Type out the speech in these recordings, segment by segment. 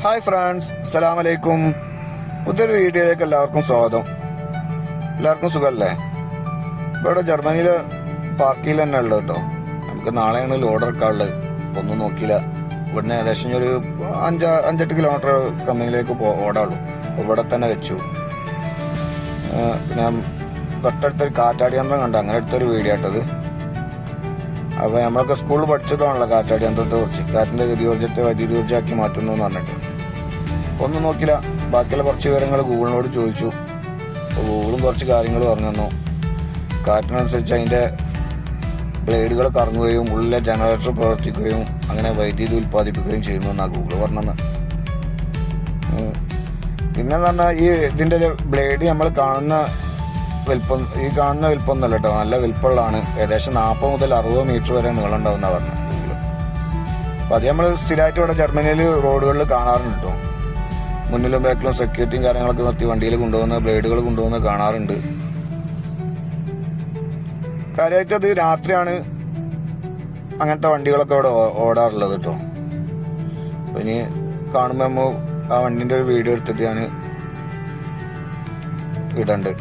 Hi friends, അസ്സലാമു അലൈക്കും. പുതിയൊരു വീഡിയോയിലേക്ക് എല്ലാവർക്കും സ്വാഗതം. എല്ലാവർക്കും സുഖമല്ലേ? ഇവിടെ ജർമ്മനിയിലെ പാർക്കിൽ തന്നെ ഉള്ളത് കേട്ടോ. നമുക്ക് നാളെയാണ് ലോഡ് ഇറക്കാനുള്ളത്. ഒന്നും നോക്കിയില്ല. ഇവിടുന്ന് ഏകദേശം ഒരു 5-8 കിലോമീറ്റർ കമ്പനിയിലേക്ക് ഓടാള്ളൂ. ഇവിടെ തന്നെ വെച്ചു. പിന്നെ തൊട്ടടുത്തൊരു കാറ്റാടി യന്ത്രം കണ്ടു. അങ്ങനെ എടുത്തൊരു വീഡിയോ ആട്ടത്. അപ്പോൾ നമ്മളൊക്കെ സ്കൂളിൽ പഠിച്ചതാണല്ലോ കാറ്റാടി യന്ത്രത്തെ കുറിച്ച്. കാറ്റിൻ്റെ ഗതിയോർജ്ജത്തെ വൈദ്യുതോർജ്ജമാക്കി മാറ്റുന്നു എന്ന് പറഞ്ഞിട്ട് ഒന്നും നോക്കില്ല. ബാക്കിയുള്ള കുറച്ച് വിവരങ്ങൾ ഗൂഗിളിനോട് ചോദിച്ചു. അപ്പോൾ ഗൂഗിളും കുറച്ച് കാര്യങ്ങൾ പറഞ്ഞു തന്നു. കാറ്റിനനുസരിച്ച് അതിൻ്റെ ബ്ലേഡുകൾ കറങ്ങുകയും ഉള്ളിലെ ജനറേറ്റർ പ്രവർത്തിക്കുകയും അങ്ങനെ വൈദ്യുതി ഉൽപ്പാദിപ്പിക്കുകയും ചെയ്യുന്നു എന്നാണ് ഗൂഗിൾ പറഞ്ഞത്. പിന്നെ പറഞ്ഞാൽ ഈ ഇതിൻ്റെ ബ്ലേഡ് നമ്മൾ കാണുന്ന കാണുന്ന വലിപ്പമൊന്നുമല്ല കേട്ടോ, നല്ല വലിപ്പമുള്ളതാണ്. ഏകദേശം 40 മുതൽ 60 മീറ്റർ വരെ നീളം ഉണ്ടാവുന്ന പറഞ്ഞു ഗൂഗിള്. അപ്പോൾ അത് നമ്മൾ സ്ഥിരമായിട്ട് ഇവിടെ ജർമ്മനിയിൽ റോഡുകളിൽ കാണാറുണ്ട് കേട്ടോ. മുന്നിലും ബാക്കിലും സെക്യൂരിറ്റിയും കാര്യങ്ങളൊക്കെ നിർത്തി വണ്ടിയിൽ കൊണ്ടുപോകുന്ന ബ്ലേഡുകൾ കൊണ്ടുപോകുന്നത് കാണാറുണ്ട്. കാര്യമായിട്ട് അത് രാത്രിയാണ് അങ്ങനത്തെ വണ്ടികളൊക്കെ ഇവിടെ ഓടാറുള്ളത് കേട്ടോ. അപ്പോൾ ഇനി കാണുമ്പോൾ നമ്മൾ ആ വണ്ടിൻ്റെ ഒരു വീഡിയോ എടുത്തിട്ട് ഞാൻ ഇടണ്ട്.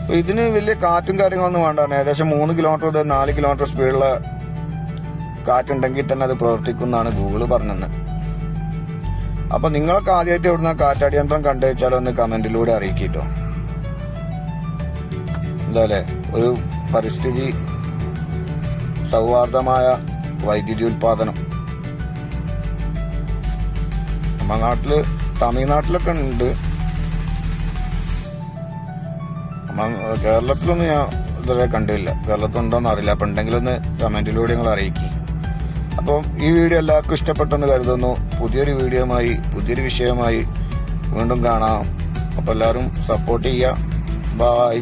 അപ്പോൾ ഇതിന് വലിയ കാറ്റും കാര്യങ്ങളൊന്നും വേണ്ട. ഏകദേശം 3 കിലോമീറ്റർ മുതൽ 4 കിലോമീറ്റർ സ്പീഡുള്ള കാറ്റുണ്ടെങ്കിൽ തന്നെ അത് പ്രവർത്തിക്കുന്നതാണ് ഗൂഗിള് പറഞ്ഞത്. അപ്പോൾ നിങ്ങളൊക്കെ ആദ്യമായിട്ട് എവിടുന്ന കാറ്റാടി യന്ത്രം കണ്ടു വെച്ചാലോ ഒന്ന് കമൻറ്റിലൂടെ അറിയിക്കിട്ടോ. എന്താ അല്ലേ, ഒരു പരിസ്ഥിതി സൗഹാർദ്ദമായ വൈദ്യുതി ഉൽപാദനം നമ്മുടെ നാട്ടിൽ, തമിഴ്നാട്ടിലൊക്കെ ഉണ്ട്. കേരളത്തിലൊന്നും ഞാൻ ഇതുവരെ കണ്ടില്ല. കേരളത്തിലുണ്ടോയെന്ന് അറിയില്ല. അപ്പം ഉണ്ടെങ്കിലൊന്ന് കമൻറ്റിലൂടെ നിങ്ങൾ അറിയിക്കും. അപ്പം ഈ വീഡിയോ എല്ലാവർക്കും ഇഷ്ടപ്പെട്ടെന്ന് കരുതുന്നു. പുതിയൊരു വീഡിയോയുമായി പുതിയൊരു വിഷയമായി വീണ്ടും കാണാം. അപ്പോൾ എല്ലാവരും സപ്പോർട്ട് ചെയ്യുക. ബായ്.